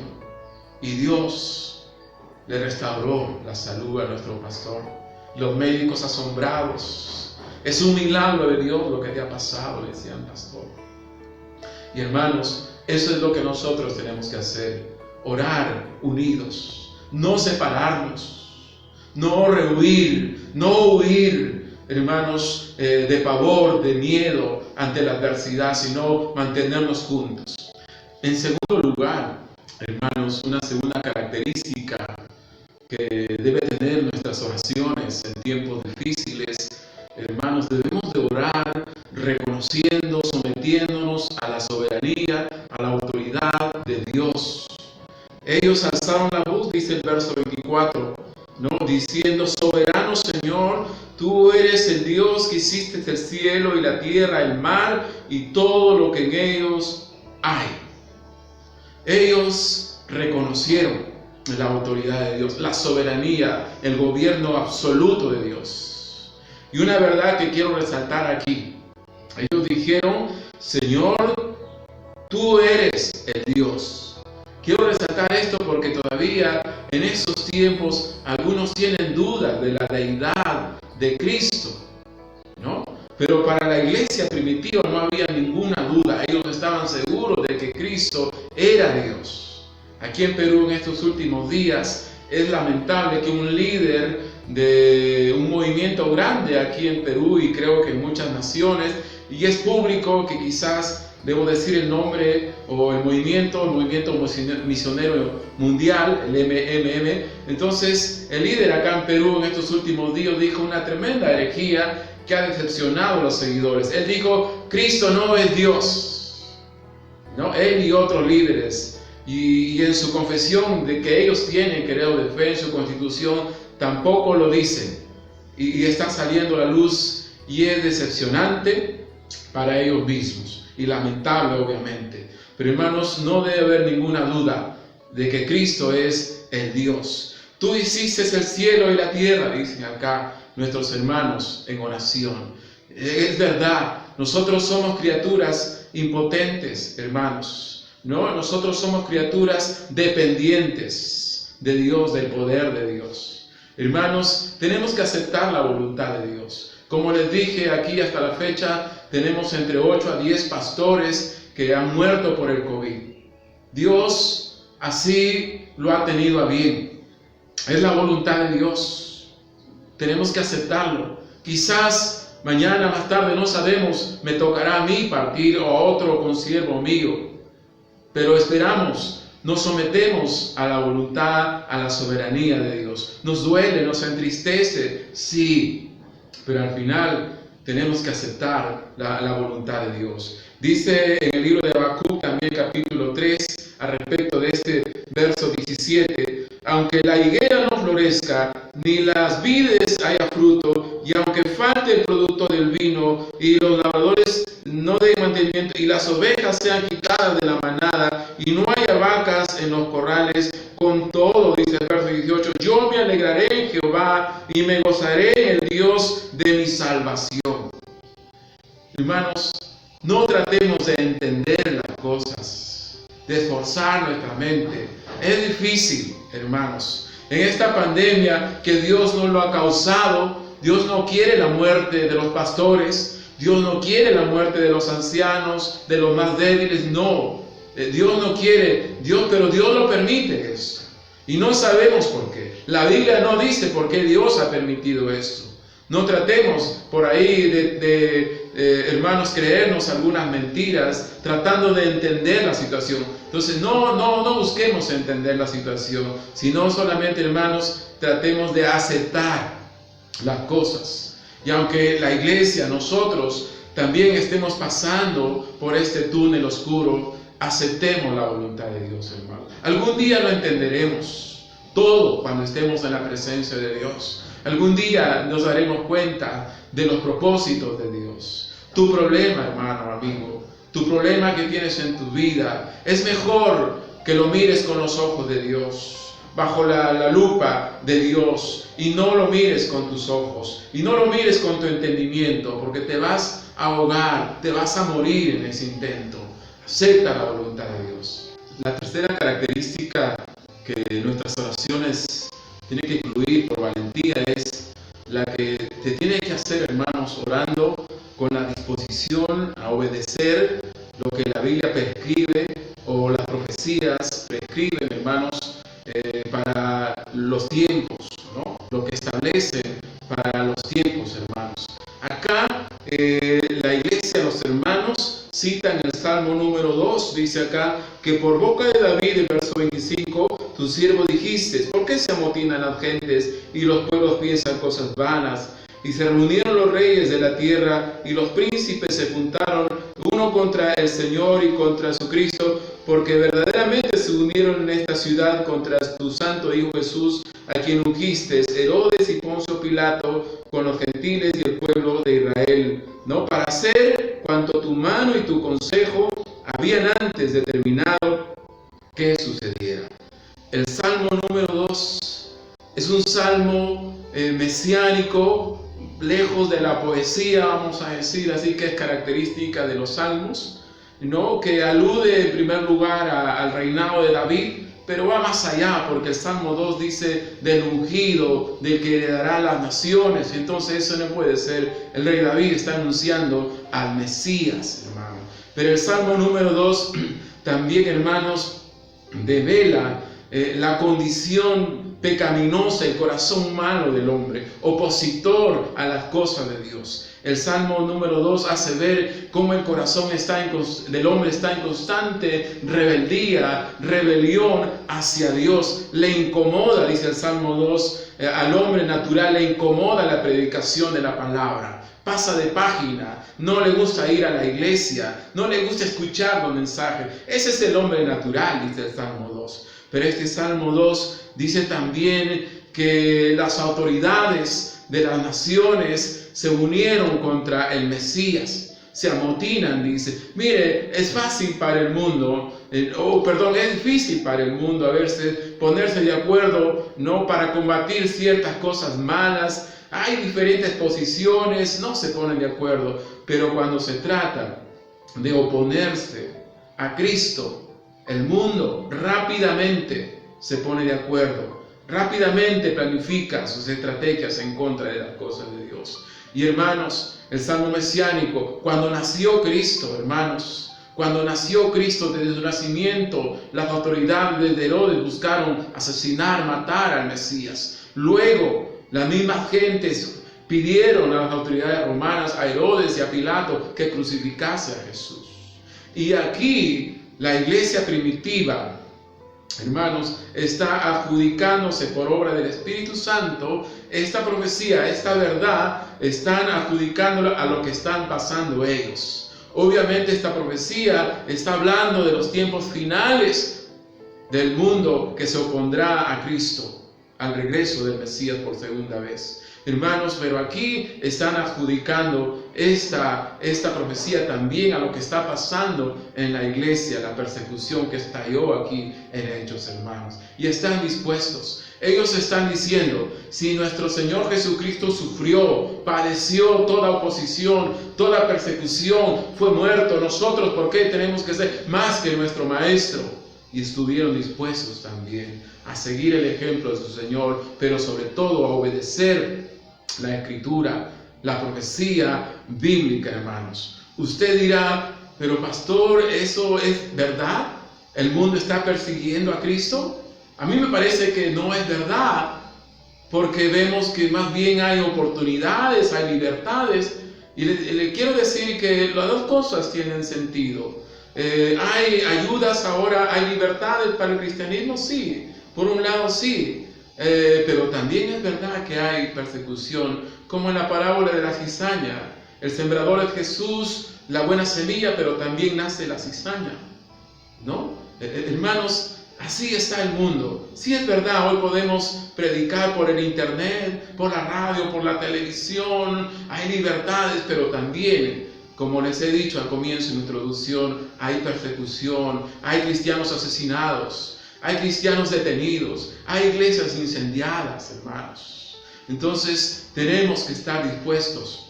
Y Dios le restauró la salud a nuestro pastor. Los médicos asombrados. Es un milagro de Dios lo que te ha pasado, decían pastor. Y hermanos, eso es lo que nosotros tenemos que hacer. Orar unidos, no separarnos, no rehuir, No huir, hermanos, de pavor, de miedo ante la adversidad, sino mantenernos juntos. En segundo lugar, hermanos, una segunda característica que debe tener nuestras oraciones en tiempos difíciles, hermanos, debemos de orar reconociendo, sometiéndonos a la soberanía, a la autoridad de Dios. Ellos alzaron la voz, dice el verso 24, ¿no? Diciendo: soberano Señor, tú eres el Dios que hiciste el cielo y la tierra, el mar y todo lo que en ellos hay. Ellos reconocieron la autoridad de Dios, la soberanía, el gobierno absoluto de Dios. Y una verdad que quiero resaltar aquí: ellos dijeron: Señor, tú eres el Dios. Quiero resaltar esto porque todavía en esos tiempos algunos tienen dudas de la deidad de Cristo, ¿no? Pero para la iglesia primitiva no había ninguna duda. Ellos estaban seguros de que Cristo era Dios. Aquí en Perú, en estos últimos días, es lamentable que un líder de un movimiento grande aquí en Perú, y creo que en muchas naciones, y es público que quizás debo decir el nombre o el movimiento misionero mundial, el MMM. Entonces, el líder acá en Perú en estos últimos días dijo una tremenda herejía que ha decepcionado a los seguidores. Él dijo: Cristo no es Dios, ¿no? Él y otros líderes. Y en su confesión de que ellos tienen, creo, de fe en su constitución, tampoco lo dicen. Y está saliendo a la luz, y es decepcionante para ellos mismos. Y lamentable, obviamente. Pero hermanos, no debe haber ninguna duda de que Cristo es el Dios. Tú hiciste el cielo y la tierra, dicen acá nuestros hermanos en oración. Es verdad, nosotros somos criaturas impotentes, hermanos. No, nosotros somos criaturas dependientes de Dios, del poder de Dios. Hermanos, tenemos que aceptar la voluntad de Dios. Como les dije, aquí hasta la fecha tenemos entre 8 a 10 pastores que han muerto por el COVID. Dios así lo ha tenido a bien. Es la voluntad de Dios. Tenemos que aceptarlo. Quizás mañana más tarde, no sabemos, me tocará a mí partir o a otro consiervo mío. Pero esperamos, nos sometemos a la voluntad, a la soberanía de Dios. Nos duele, nos entristece, sí, pero al final tenemos que aceptar la voluntad de Dios. Dice en el libro de Habacuc, también capítulo 3, al respecto de este verso 17: aunque la higuera no florezca, ni las vides haya fruto, y aunque falte el producto del vino, y los labradores no den mantenimiento, y las ovejas sean quitadas de la manada, y no haya vacas en los corrales, con todo, dice el verso 18, yo me alegraré en Jehová, y me gozaré en el Dios de mi salvación. Hermanos, no tratemos de entender las cosas, de esforzar nuestra mente. Es difícil, hermanos. En esta pandemia que Dios nos lo ha causado, Dios no quiere la muerte de los pastores, Dios no quiere la muerte de los ancianos, de los más débiles, no. Dios no quiere, pero Dios lo permite eso. Y no sabemos por qué. La Biblia no dice por qué Dios ha permitido esto. No tratemos por ahí hermanos, creernos algunas mentiras tratando de entender la situación. Entonces no busquemos entender la situación, sino solamente, hermanos, tratemos de aceptar las cosas. Y aunque la iglesia, nosotros también estemos pasando por este túnel oscuro, aceptemos la voluntad de Dios, hermano. Algún día lo entenderemos todo cuando estemos en la presencia de Dios. Algún día nos daremos cuenta de los propósitos de Dios. Tu problema, hermano, amigo, tu problema que tienes en tu vida, es mejor que lo mires con los ojos de Dios, bajo la lupa de Dios, y no lo mires con tus ojos, y no lo mires con tu entendimiento, porque te vas a ahogar, te vas a morir en ese intento. Acepta la voluntad de Dios. La tercera característica que nuestras oraciones tienen que incluir por valentía es la que te tiene que hacer, hermanos, orando con la disposición a obedecer lo que la Biblia prescribe o las profecías prescriben, hermanos, para los tiempos, ¿no? Lo que establecen para los los tiempos, hermanos. Acá la iglesia, los hermanos, citan el Salmo número 2, dice acá, que por boca de David, en verso 25, tu siervo dijiste, ¿por qué se amotinan las gentes y los pueblos piensan cosas vanas? Y se reunieron los reyes de la tierra y los príncipes se juntaron uno contra el Señor y contra su Cristo, porque verdaderamente se unieron en esta ciudad contra tu santo Hijo Jesús, a quien ungiste, Herodes y Poncio Pilato, con los gentiles y el pueblo de Israel, ¿no? Para hacer cuanto tu mano y tu consejo habían antes determinado que sucediera. El Salmo número 2 es un salmo mesiánico, lejos de la poesía, vamos a decir así, que es característica de los salmos, ¿no? Que alude en primer lugar al reinado de David, pero va más allá, porque el Salmo 2 dice del ungido, del que heredará las naciones. Entonces eso no puede ser. El rey David está anunciando al Mesías, hermano. Pero el Salmo número 2 también, hermanos, devela la condición pecaminosa, el corazón malo del hombre, opositor a las cosas de Dios. El Salmo número 2 hace ver cómo el corazón del hombre está en constante rebeldía, rebelión hacia Dios. Le incomoda, dice el Salmo 2, al hombre natural le incomoda la predicación de la palabra. Pasa de página, no le gusta ir a la iglesia, no le gusta escuchar los mensajes. Ese es el hombre natural, dice el Salmo 2. Pero este Salmo 2 dice también que las autoridades de las naciones se unieron contra el Mesías, se amotinan, dice. Mire, es fácil para el mundo, es difícil para el mundo ponerse de acuerdo, ¿no? Para combatir ciertas cosas malas. Hay diferentes posiciones, no se ponen de acuerdo, pero cuando se trata de oponerse a Cristo, el mundo rápidamente se pone de acuerdo, rápidamente planifica sus estrategias en contra de las cosas de Dios. Y hermanos, el Salmo mesiánico, cuando nació Cristo, hermanos, cuando nació Cristo, desde su nacimiento, las autoridades de Herodes buscaron asesinar, matar al Mesías. Luego, las mismas gentes pidieron a las autoridades romanas, a Herodes y a Pilato, que crucificase a Jesús. Y aquí la iglesia primitiva, hermanos, está adjudicándose por obra del Espíritu Santo esta profecía, esta verdad, están adjudicándola a lo que están pasando ellos. Obviamente esta profecía está hablando de los tiempos finales del mundo que se opondrá a Cristo, al regreso del Mesías por segunda vez. Hermanos, pero aquí están adjudicando esta profecía también a lo que está pasando en la iglesia, la persecución que estalló aquí en Hechos, hermanos. Y están dispuestos. Ellos están diciendo, si nuestro Señor Jesucristo sufrió, padeció toda oposición, toda persecución, fue muerto, nosotros, ¿por qué tenemos que ser más que nuestro Maestro? Y estuvieron dispuestos también a seguir el ejemplo de su Señor, pero sobre todo a obedecer la Escritura, la profecía bíblica, hermanos. Usted dirá, pero pastor, ¿eso es verdad? ¿El mundo está persiguiendo a Cristo? A mí me parece que no es verdad, porque vemos que más bien hay oportunidades, hay libertades, y le quiero decir que las dos cosas tienen sentido. ¿Hay ayudas ahora, hay libertades para el cristianismo? Sí, por un lado sí. Pero también es verdad que hay persecución, como en la parábola de la cizaña. El sembrador es Jesús, la buena semilla, pero también nace la cizaña, ¿no? Hermanos, así está el mundo. Sí es verdad, hoy podemos predicar por el internet, por la radio, por la televisión, hay libertades, pero también, como les he dicho al comienzo de mi introducción, hay persecución, hay cristianos asesinados, hay cristianos detenidos, hay iglesias incendiadas, hermanos. Entonces tenemos que estar dispuestos,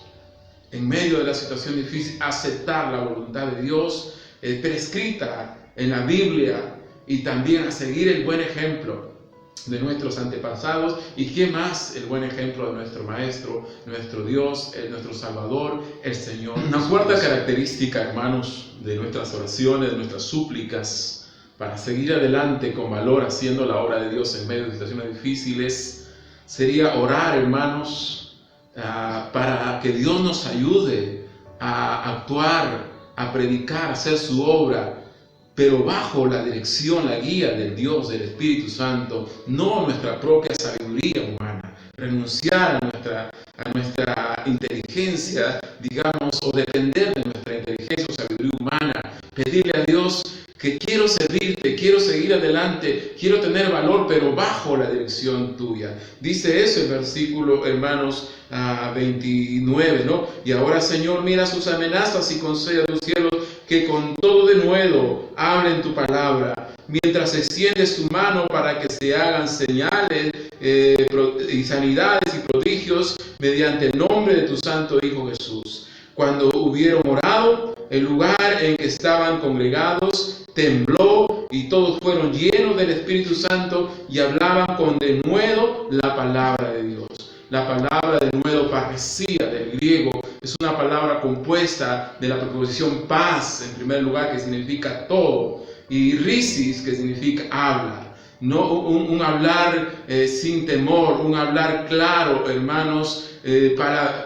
en medio de la situación difícil, a aceptar la voluntad de Dios prescrita en la Biblia, y también a seguir el buen ejemplo de nuestros antepasados. Y qué más, el buen ejemplo de nuestro Maestro, nuestro Dios, nuestro Salvador, el Señor. Una cuarta característica, hermanos, de nuestras oraciones, de nuestras súplicas, para seguir adelante con valor haciendo la obra de Dios en medio de situaciones difíciles, sería orar, hermanos, para que Dios nos ayude a actuar, a predicar, a hacer su obra, pero bajo la dirección, la guía del Dios, del Espíritu Santo, no nuestra propia sabiduría humana. Renunciar a nuestra inteligencia, digamos, o depender de nuestra inteligencia o sabiduría humana. Pedirle a Dios que quiero servirte, quiero seguir adelante, quiero tener valor, pero bajo la dirección tuya. Dice eso el versículo, hermanos, 29, ¿no? Y ahora, Señor, mira sus amenazas y concede a tus siervos que con todo denuedo hablen tu palabra, mientras extiendes tu mano para que se hagan señales y sanidades y prodigios mediante el nombre de tu santo Hijo Jesús. Cuando hubieron orado, el lugar en que estaban congregados tembló y todos fueron llenos del Espíritu Santo y hablaban con denuedo la palabra de Dios. La palabra denuedo, parresía, del griego, es una palabra compuesta de la preposición pas, en primer lugar, que significa todo, y risis, que significa habla. No un hablar sin temor, un hablar claro, hermanos,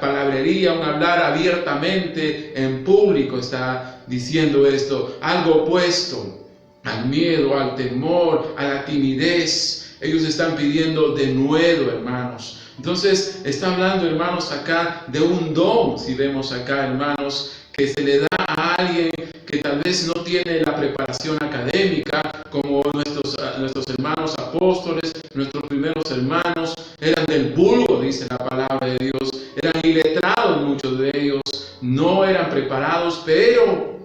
palabrería, un hablar abiertamente en público, está diciendo esto, algo opuesto al miedo, al temor, a la timidez. Ellos están pidiendo denuedo, hermanos. Entonces está hablando, hermanos, acá de un don, si vemos acá, hermanos, que se le da a alguien que tal vez no tiene la preparación académica, como nuestros hermanos apóstoles, nuestros primeros hermanos, eran del vulgo, dice la palabra de Dios, eran iletrados muchos de ellos, no eran preparados, pero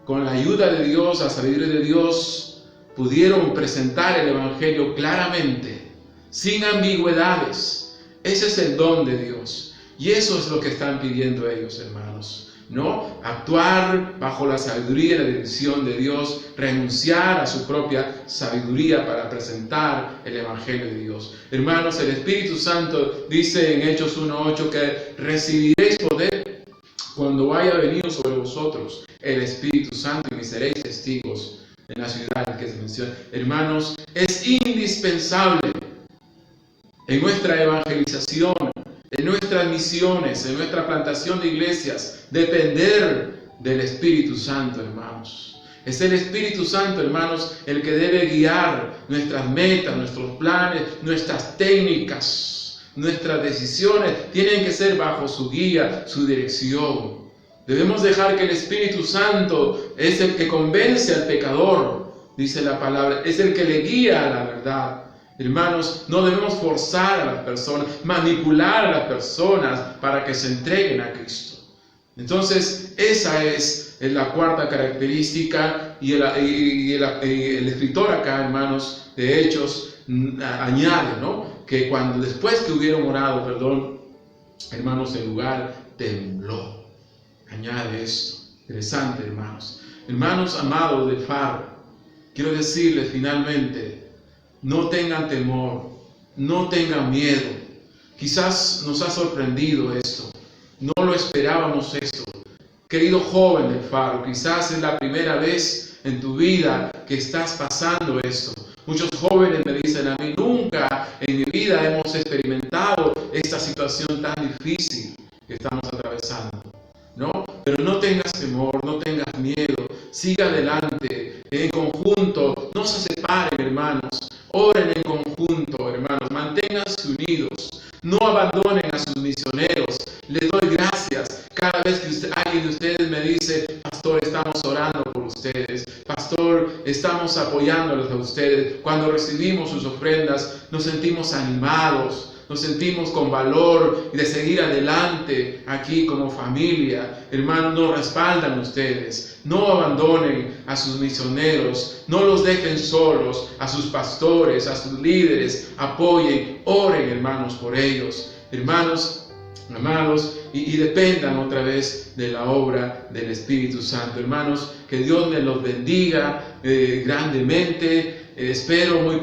con la ayuda de Dios, la sabiduría de Dios, pudieron presentar el Evangelio claramente, sin ambigüedades. Ese es el don de Dios. Y eso es lo que están pidiendo ellos, hermanos, ¿no? Actuar bajo la sabiduría y la dirección de Dios, renunciar a su propia sabiduría para presentar el Evangelio de Dios. Hermanos, el Espíritu Santo dice en Hechos 1:8 que recibiréis poder cuando haya venido sobre vosotros el Espíritu Santo y me seréis testigos en la ciudad que se menciona. Hermanos, es indispensable en nuestra evangelización, en nuestras misiones, en nuestra plantación de iglesias, depender del Espíritu Santo, hermanos. Es el Espíritu Santo, hermanos, el que debe guiar nuestras metas, nuestros planes, nuestras técnicas, nuestras decisiones. Tienen que ser bajo su guía, su dirección. Debemos dejar que el Espíritu Santo es el que convence al pecador, dice la palabra, es el que le guía a la verdad. Hermanos, no debemos forzar a las personas, manipular a las personas para que se entreguen a Cristo. Entonces, esa es la cuarta característica y el escritor acá, hermanos, de Hechos, añade, ¿no? Que después que hubieron orado, hermanos, el lugar tembló. Añade esto. Interesante, hermanos. Hermanos amados de Faro, quiero decirles finalmente, no tengan temor, no tengan miedo. Quizás nos ha sorprendido esto, no lo esperábamos esto. Querido joven del Faro, quizás es la primera vez en tu vida que estás pasando esto. Muchos jóvenes me dicen a mí, nunca en mi vida hemos experimentado esta situación tan difícil que estamos atravesando, ¿no? Pero no tengas temor, no tengas miedo, siga adelante, en conjunto, no se separen, hermanos. Oren en conjunto, hermanos, manténganse unidos, no abandonen a sus misioneros. Les doy gracias cada vez que alguien de ustedes me dice, pastor, estamos orando por ustedes, pastor, estamos apoyándolos a ustedes. Cuando recibimos sus ofrendas, nos sentimos animados, nos sentimos con valor y de seguir adelante aquí como familia. Hermanos, nos respaldan ustedes. No abandonen a sus misioneros, no los dejen solos, a sus pastores, a sus líderes. Apoyen, oren, hermanos, por ellos. Hermanos, amados, y dependan otra vez de la obra del Espíritu Santo. Hermanos, que Dios me los bendiga grandemente. Esperamos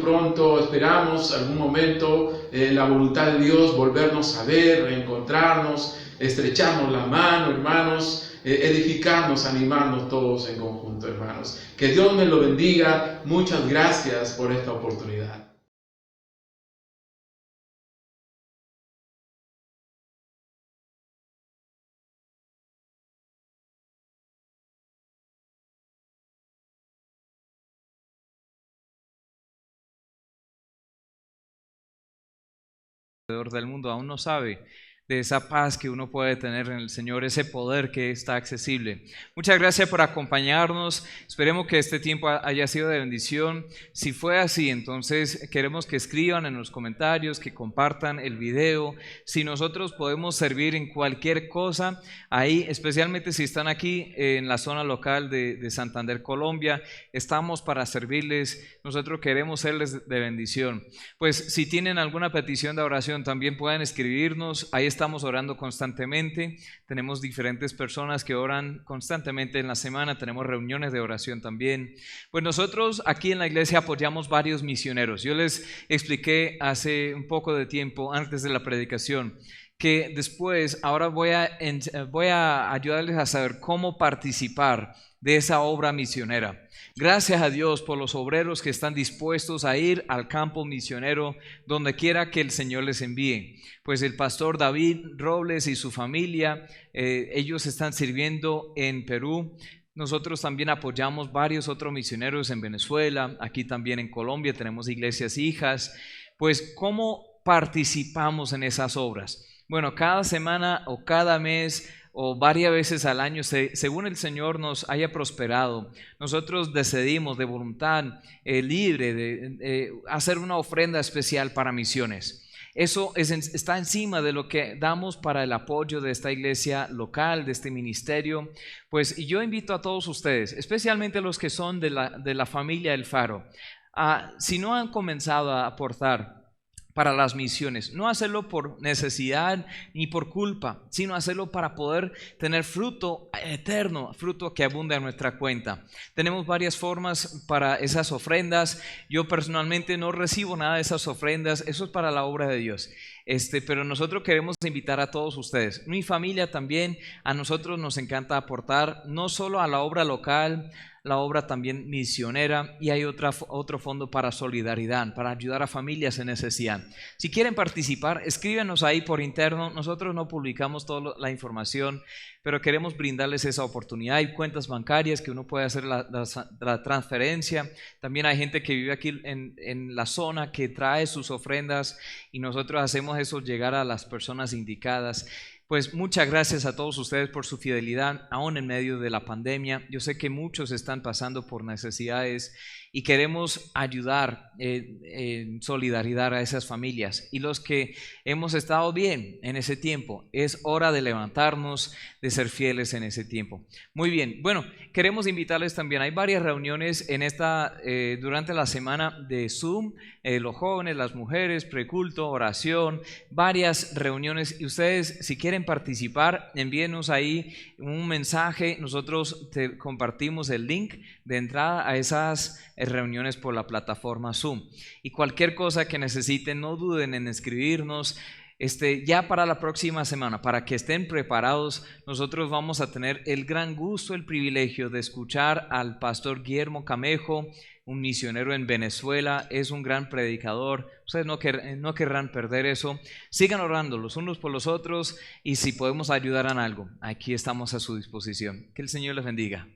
algún momento la voluntad de Dios, volvernos a ver, reencontrarnos, estrecharnos la mano, hermanos, edificarnos, animarnos todos en conjunto, hermanos. Que Dios me lo bendiga. Muchas gracias por esta oportunidad. del mundo aún no sabe de esa paz que uno puede tener en el Señor, ese poder que está accesible. Muchas gracias por acompañarnos. Esperemos que este tiempo haya sido de bendición. Si fue así, entonces queremos que escriban en los comentarios, que compartan el video. Si nosotros podemos servir en cualquier cosa, ahí, especialmente si están aquí en la zona local de Santander, Colombia, estamos para servirles. Nosotros queremos serles de bendición. Pues si tienen alguna petición de oración, también pueden escribirnos. Ahí estamos orando constantemente. Tenemos diferentes personas que oran constantemente en la semana. Tenemos reuniones de oración también. Pues nosotros aquí en la iglesia apoyamos varios misioneros. Yo les expliqué hace un poco de tiempo, antes de la predicación, que después, ahora voy a ayudarles a saber cómo participar de esa obra misionera. Gracias a Dios por los obreros que están dispuestos a ir al campo misionero donde quiera que el Señor les envíe. Pues el pastor David Robles y su familia, ellos están sirviendo en Perú. Nosotros también apoyamos varios otros misioneros en Venezuela, aquí también en Colombia tenemos iglesias hijas. Pues ¿cómo participamos en esas obras? Bueno, cada semana o cada mes o varias veces al año, según el Señor nos haya prosperado, nosotros decidimos de voluntad libre de hacer una ofrenda especial para misiones. Eso está encima de lo que damos para el apoyo de esta iglesia local, de este ministerio. Pues y yo invito a todos ustedes, especialmente los que son de la familia El Faro, si no han comenzado a aportar para las misiones, no hacerlo por necesidad ni por culpa, sino hacerlo para poder tener fruto eterno, fruto que abunda en nuestra cuenta. Tenemos varias formas para esas ofrendas. Yo personalmente no recibo nada de esas ofrendas, eso es para la obra de Dios. Pero nosotros queremos invitar a todos ustedes, mi familia también, a nosotros nos encanta aportar no solo a la obra local, la obra también misionera, y hay otro fondo para solidaridad, para ayudar a familias en necesidad. Si quieren participar, escríbenos ahí por interno. Nosotros no publicamos toda la información, pero queremos brindarles esa oportunidad. Hay cuentas bancarias que uno puede hacer la transferencia. También hay gente que vive aquí en la zona que trae sus ofrendas y nosotros hacemos eso llegar a las personas indicadas. Pues muchas gracias a todos ustedes por su fidelidad, aún en medio de la pandemia. Yo sé que muchos están pasando por necesidades y queremos ayudar en solidaridad a esas familias. Y los que hemos estado bien en ese tiempo, es hora de levantarnos, de ser fieles en ese tiempo. Muy bien, bueno, queremos invitarles también. Hay varias reuniones durante la semana de Zoom, los jóvenes, las mujeres, preculto, oración, varias reuniones. Y ustedes, si quieren participar, envíenos ahí un mensaje. Nosotros te compartimos el link de entrada a esas reuniones por la plataforma Zoom. Y cualquier cosa que necesiten, no duden en escribirnos. Ya para la próxima semana, para que estén preparados, nosotros vamos a tener el gran gusto, el privilegio de escuchar al pastor Guillermo Camejo, un misionero en Venezuela. Es un gran predicador. Ustedes no querrán perder eso. Sigan orando los unos por los otros, y si podemos ayudar en algo, aquí estamos a su disposición. Que el Señor les bendiga.